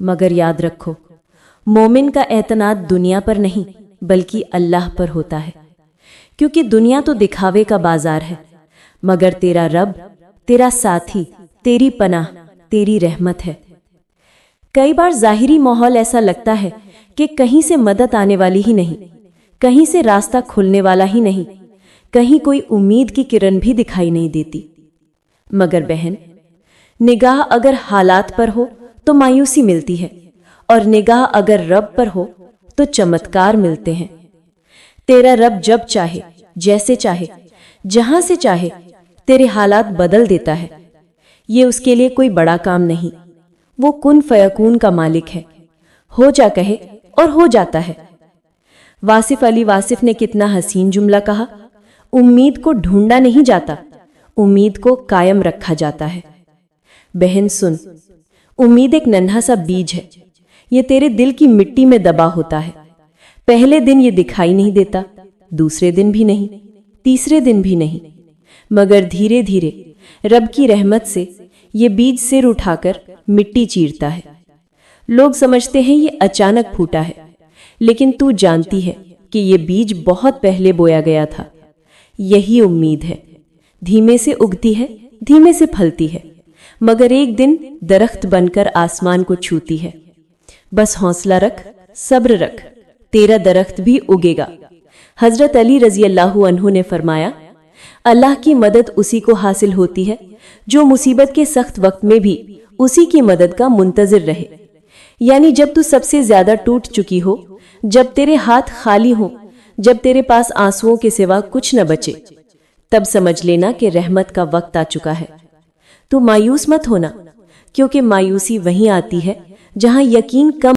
मगर याद रखो, मोमिन का एतनाद दुनिया पर नहीं बल्कि अल्लाह पर होता है, क्योंकि दुनिया तो दिखावे का बाजार है, मगर तेरा रब, तेरा साथी, तेरी पनाह, तेरी रहमत है। कई बार ज़ाहिरी माहौल ऐसा लगता है कि कहीं से मदद आने वाली ही नहीं, कहीं से रास्ता खुलने वाला ही नहीं, कहीं कोई उम्मीद की किरण भी दिखाई नहीं देती। मगर बहन, निगाह अगर हालात पर हो तो मायूसी मिलती है, और निगाह अगर रब पर हो तो चमत्कार मिलते हैं। तेरा रब जब चाहे, जैसे चाहे, जहां से चाहे तेरे हालात बदल देता है। ये उसके लिए कोई बड़ा काम नहीं, वो कुन फयकून का मालिक है। हो जा कहे और हो जाता है। वासिफ अली वासिफ ने कितना हसीन जुमला कहा, उम्मीद को ढूंढा नहीं जाता, उम्मीद को कायम रखा जाता है। बहन सुन, उम्मीद एक नन्हा सा बीज है, ये तेरे दिल की मिट्टी में दबा होता है। पहले दिन ये दिखाई नहीं देता, दूसरे दिन भी नहीं, तीसरे दिन भी नहीं, मगर धीरे धीरे रब की रहमत से ये बीज सिर उठाकर मिट्टी चीरता है। लोग समझते हैं ये अचानक फूटा है, लेकिन तू जानती है कि ये बीज बहुत पहले बोया गया था। यही उम्मीद है, धीमे से उगती है, धीमे से फलती है, मगर एक दिन दरख्त बनकर आसमान को छूती है। बस हौसला रख, सब्र रख, तेरा दरख्त भी उगेगा। हजरत अली रजी अल्लाहु अन्हु ने फरमाया, अल्लाह की मदद उसी को हासिल होती है जो मुसीबत के सख्त वक्त में भी उसी की मदद का मुंतजिर रहे। यानी जब तू सबसे ज्यादा टूट चुकी हो, जब तेरे हाथ खाली हो, जब तेरे पास आंसुओं के सिवा कुछ न बचे, तब समझ लेना कि रहमत का वक्त आ चुका है। तू मायूस मत होना, क्योंकि मायूसी वहीं आती है जहां यकीन कम